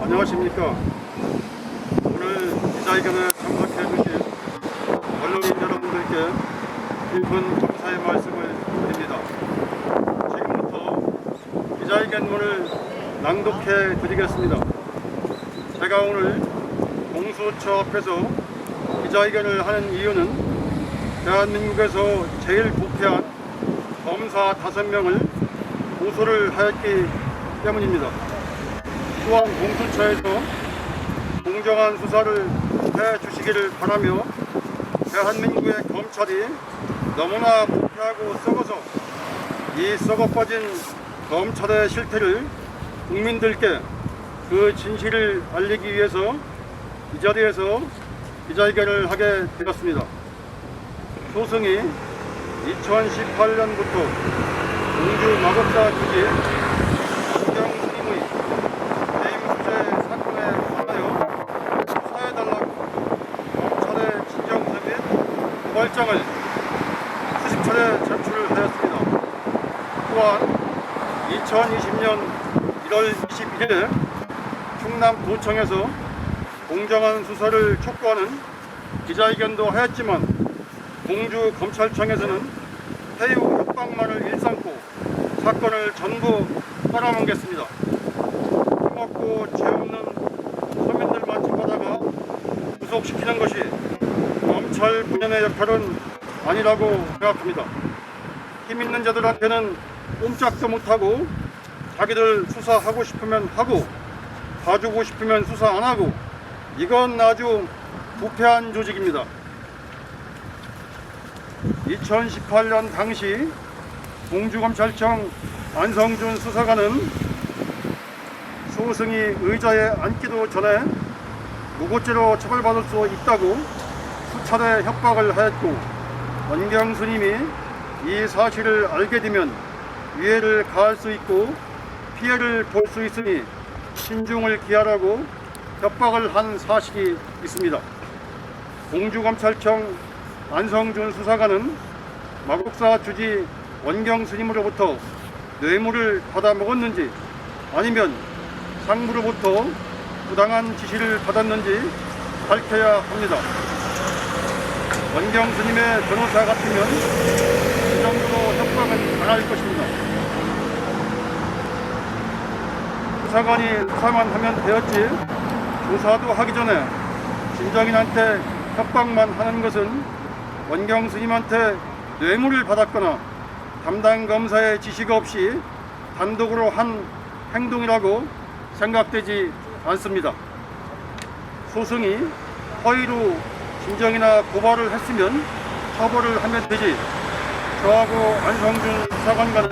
안녕하십니까. 오늘 기자회견에 참석해 주신 언론인 여러분들께 깊은 감사의 말씀을 드립니다. 지금부터 기자회견문을 낭독해 드리겠습니다. 제가 오늘 공수처 앞에서 기자회견을 하는 이유는 대한민국에서 제일 부패한 검사 5명을 고소를 하였기 때문입니다. 또한 공수처에서 공정한 수사를 해주시기를 바라며 대한민국의 검찰이 너무나 부패하고 썩어서 이 썩어빠진 검찰의 실태를 국민들께 그 진실을 알리기 위해서 이 자리에서 기자회견을 하게 되었습니다. 소승이 2018년부터 공주 마곡사 주지 원경스님의 해임 수재 사건에 관하여 수사해달라고 검찰의 진정서 및 고발장을 수십 차례 제출을 하였습니다. 또한 2020년 1월 21일에 충남도청에서 공정한 수사를 촉구하는 기자회견도 하였지만 공주검찰청에서는 해유 협박만을 일삼고 사건을 전부 빨아먹겠습니다. 힘없고 죄없는 서민들만 잡아다가 구속시키는 것이 검찰 본연의 역할은 아니라고 생각합니다. 힘 있는 자들한테는 꼼짝도 못하고 자기들 수사하고 싶으면 하고 봐주고 싶으면 수사 안 하고 이건 아주 부패한 조직입니다. 2018년 당시 공주검찰청 안성준 수사관은 소승이 의자에 앉기도 전에 무고죄로 처벌받을 수 있다고 수차례 협박을 하였고 원경 스님이 이 사실을 알게 되면 위해를 가할 수 있고 피해를 볼 수 있으니 신중을 기하라고 협박을 한 사실이 있습니다. 공주검찰청 안성준 수사관은 마곡사 주지 원경 스님으로부터 뇌물을 받아 먹었는지 아니면 상무로부터 부당한 지시를 받았는지 밝혀야 합니다. 원경 스님의 변호사 같으면 이 정도로 협박은 안 할 것입니다. 수사관이 수사만 하면 되었지 조사도 하기 전에 진정인한테 협박만 하는 것은 원경 스님한테 뇌물을 받았거나 담당 검사의 지시가 없이 단독으로 한 행동이라고 생각되지 않습니다. 소승이 허위로 진정이나 고발을 했으면 처벌을 하면 되지 저하고 안성준 수사관과는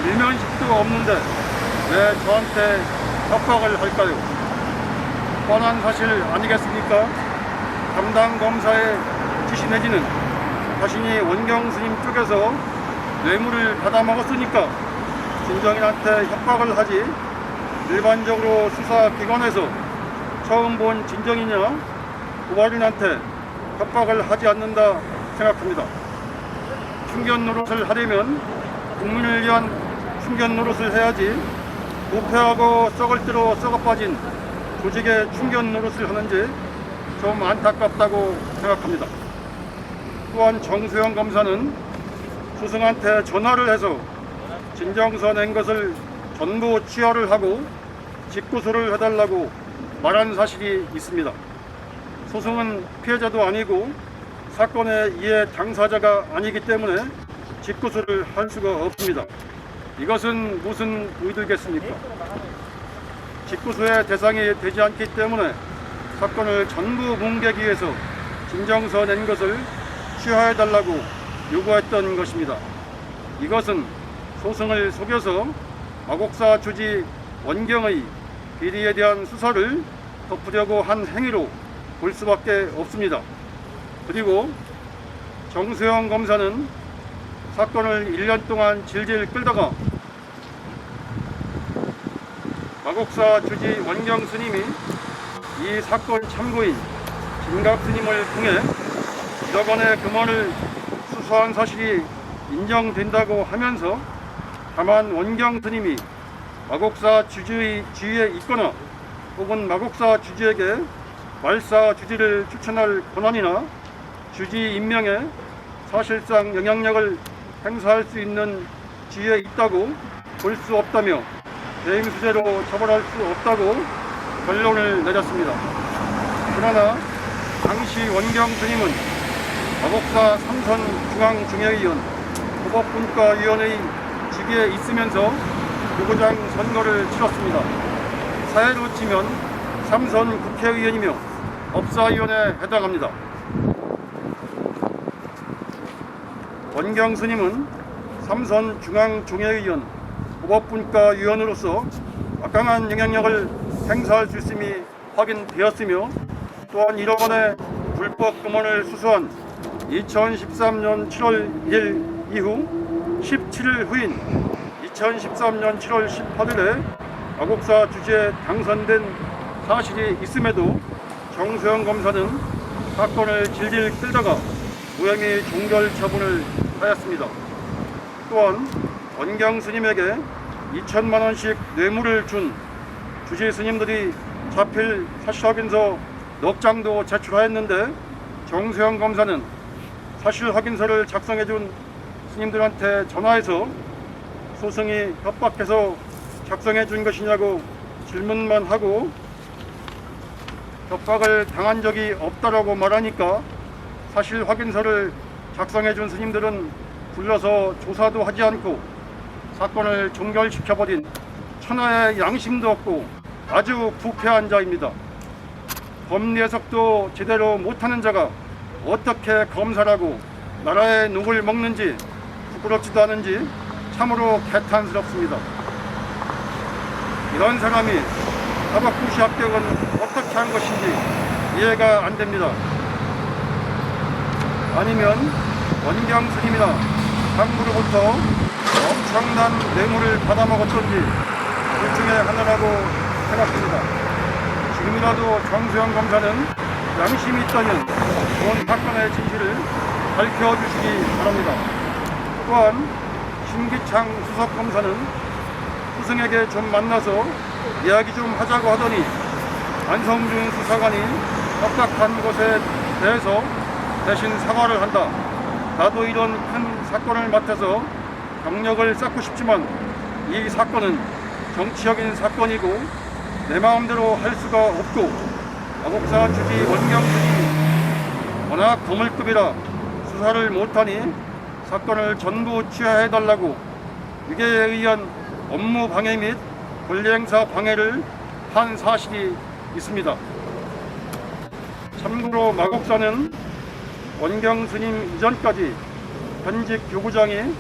일면식도 없는데 왜 저한테 협박을 할까요? 뻔한 사실 아니겠습니까? 담당 검사의 지시 내지는 자신이 원경 스님 쪽에서 뇌물을 받아 먹었으니까 진정인한테 협박을 하지 일반적으로 수사기관에서 처음 본 진정이냐 고발인한테 협박을 하지 않는다 생각합니다. 충견 노릇을 하려면 국민을 위한 충견 노릇을 해야지 부패하고 썩을 대로 썩어빠진 조직의 충견 노릇을 하는지 좀 안타깝다고 생각합니다. 또한 정수영 검사는 소승한테 전화를 해서 진정서 낸 것을 전부 취하를 하고 직구소를 해달라고 말한 사실이 있습니다. 소승은 피해자도 아니고 사건의 이해 당사자가 아니기 때문에 직구소를 할 수가 없습니다. 이것은 무슨 의도겠습니까? 직구소의 대상이 되지 않기 때문에 사건을 전부 뭉개기 위해서 진정서 낸 것을 취하해달라고 요구했던 것입니다. 이것은 소승을 속여서 마곡사 주지 원경의 비리에 대한 수사를 덮으려고 한 행위로 볼 수밖에 없습니다. 그리고 정수영 검사는 사건을 1년 동안 질질 끌다가 마곡사 주지 원경 스님이 이 사건 참고인 진갑 스님을 통해 1억 원의 금원을 수수한 사실이 인정된다고 하면서 다만 원경 스님이 마곡사 주주의 지위에 있거나 혹은 마곡사 주지에게 말사 주지를 추천할 권한이나 주지 임명에 사실상 영향력을 행사할 수 있는 지위에 있다고 볼 수 없다며 대임수재로 처벌할 수 없다고 결론을 내렸습니다. 그러나 당시 원경 스님은 마곡사 삼선중앙중회의원 법업분과위원회의 직위에 있으면서 교구장 선거를 치렀습니다. 사회로 치면 삼선 국회의원이며 법사위원회에 해당합니다. 원경 스님은 삼선 중앙중회의원 법업분과위원으로서 막강한 영향력을 행사할 수 있음이 확인되었으며 또한 1억 원의 불법 금원을 수수한 2013년 7월 1일 이후 17일 후인 2013년 7월 18일에 마곡사 주지에 당선된 사실이 있음에도 정수영 검사는 사건을 질질 끌다가 무혐의 종결 처분을 하였습니다. 또한 원경 스님에게 2천만 원씩 뇌물을 준 주지 스님들이 자필 사실확인서 넉 장도 제출하였는데 정수영 검사는 사실확인서를 작성해준 스님들한테 전화해서 소송이 협박해서 작성해준 것이냐고 질문만 하고 협박을 당한 적이 없다라고 말하니까 사실확인서를 작성해준 스님들은 불러서 조사도 하지 않고 사건을 종결시켜버린 천하의 양심도 없고 아주 부패한 자입니다. 법리해석도 제대로 못하는 자가 어떻게 검사라고 나라의 녹을 먹는지 부끄럽지도 않은지 참으로 개탄스럽습니다. 이런 사람이 사법고시 합격은 어떻게 한 것인지 이해가 안 됩니다. 아니면 원경 스님이나 상부로부터 엄청난 뇌물을 받아먹었던지 둘 중에 하나라고 생각합니다. 지금이라도 정수영 검사는 양심이 있다면 본 사건의 진실을 밝혀주시기 바랍니다. 또한 신기창 수석검사는 스승에게 좀 만나서 이야기 좀 하자고 하더니 안성준 수사관이 협박한 것에 대해서 대신 사과를 한다. 나도 이런 큰 사건을 맡아서 경력을 쌓고 싶지만 이 사건은 정치적인 사건이고 내 마음대로 할 수가 없고 마곡사 주지 원경 스님이 워낙 거물급이라 수사를 못하니 사건을 전부 취하해달라고 위계에 의한 업무 방해 및 권리행사 방해를 한 사실이 있습니다. 참고로 마곡사는 원경 스님 이전까지 현직 교구장이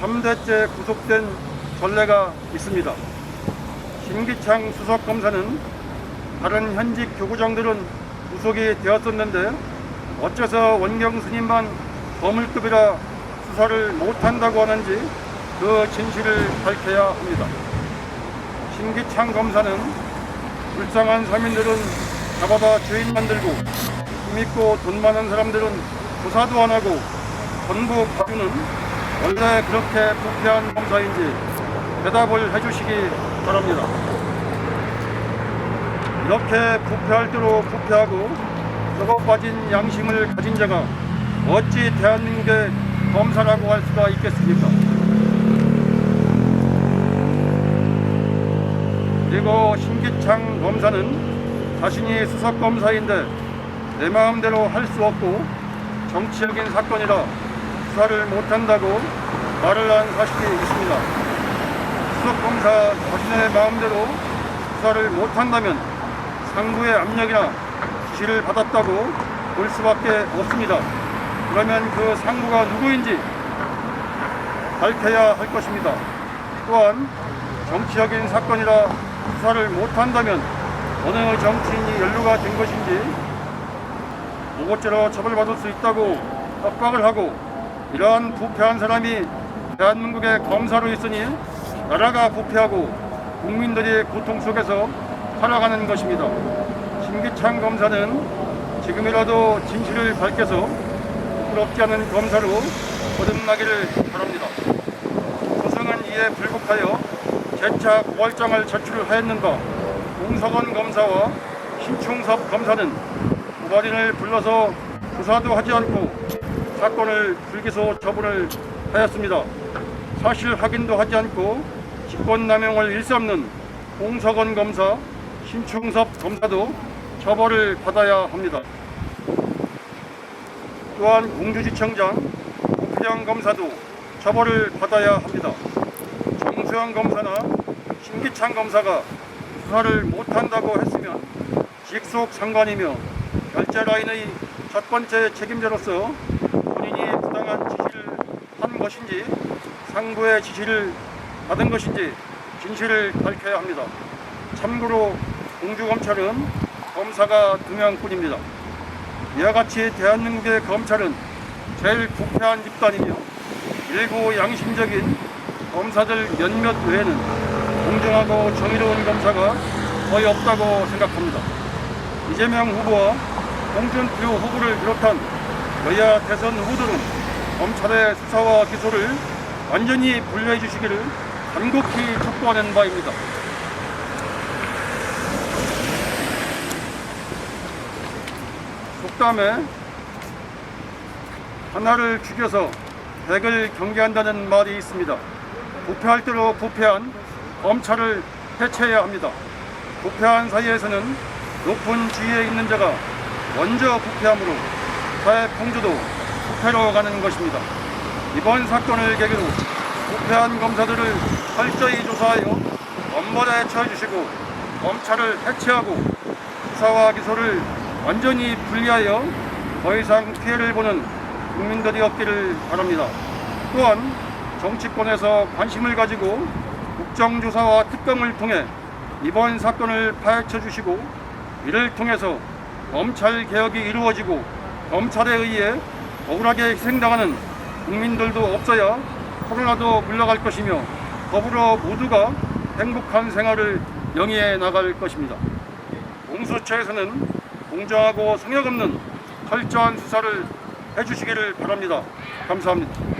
3대째 구속된 전례가 있습니다. 신기창 수석검사는 다른 현직 교구장들은 구속이 되었었는데 어째서 원경 스님만 거물급이라 수사를 못한다고 하는지 그 진실을 밝혀야 합니다. 신기창 검사는 불쌍한 서민들은 잡아다 죄인 만들고 힘있고 돈 많은 사람들은 조사도 안 하고 전부 봐주는 원래 그렇게 부패한 검사인지 대답을 해주시기 바랍니다. 이렇게 부패할 대로 부패하고 썩어 빠진 양심을 가진 자가 어찌 대한민국의 검사라고 할 수가 있겠습니까? 그리고 신기창 검사는 자신이 수석검사인데 내 마음대로 할 수 없고 정치적인 사건이라 수사를 못한다고 말을 한 사실이 있습니다. 수석검사 자신의 마음대로 수사를 못한다면 상부의 압력이나 지시를 받았다고 볼 수밖에 없습니다. 그러면 그 상부가 누구인지 밝혀야 할 것입니다. 또한 정치적인 사건이라 수사를 못한다면 어느 정치인이 연루가 된 것인지 무고죄로 처벌받을 수 있다고 협박을 하고 이러한 부패한 사람이 대한민국의 검사로 있으니 나라가 부패하고 국민들이 고통 속에서 살아가는 것입니다. 신기창 검사는 지금이라도 진실을 밝혀서 부끄럽지 않은 검사로 거듭나기를 바랍니다. 소송은 이에 불복하여 재차 고발장을 제출하였는가 공석원 검사와 신충섭 검사는 고발인을 불러서 조사도 하지 않고 사건을 불기소 처분을 하였습니다. 사실 확인도 하지 않고 직권남용을 일삼는 공석원 검사, 신충섭 검사도 처벌을 받아야 합니다. 또한 공주지청장 고필영 검사도 처벌을 받아야 합니다. 정수영 검사나 신기창 검사가 수사를 못한다고 했으면 직속 상관이며 결제 라인의 첫 번째 책임자로서 본인이 부당한 지시를 한 것인지 상부의 지시를 받은 것인지 진실을 밝혀야 합니다. 참고로 공주검찰은 검사가 2명뿐입니다. 이와 같이 대한민국의 검찰은 제일 부패한 집단이며 일부 양심적인 검사들 몇몇 외에는 공정하고 정의로운 검사가 거의 없다고 생각합니다. 이재명 후보와 홍준표 후보를 비롯한 여야 대선 후보들은 검찰의 수사와 기소를 완전히 분리해 주시기를 간곡히 촉구하는 바입니다. 속담에 하나를 죽여서 100을 경계한다는 말이 있습니다. 부패할 대로 부패한 검찰을 해체해야 합니다. 부패한 사이에서는 높은 지위에 있는 자가 먼저 부패함으로 사회 풍조도 부패로 가는 것입니다. 이번 사건을 계기로 부패한 검사들을 철저히 조사하여 엄벌에 처해주시고 검찰을 해체하고 수사와 기소를 완전히 분리하여 더 이상 피해를 보는 국민들이 없기를 바랍니다. 또한 정치권에서 관심을 가지고 국정조사와 특검을 통해 이번 사건을 파헤쳐 주시고 이를 통해서 검찰 개혁이 이루어지고 검찰에 의해 억울하게 희생당하는 국민들도 없어야 코로나도 물러갈 것이며 더불어 모두가 행복한 생활을 영위해 나갈 것입니다. 공수처에서는 공정하고 성역 없는 철저한 수사를 해주시기를 바랍니다. 감사합니다.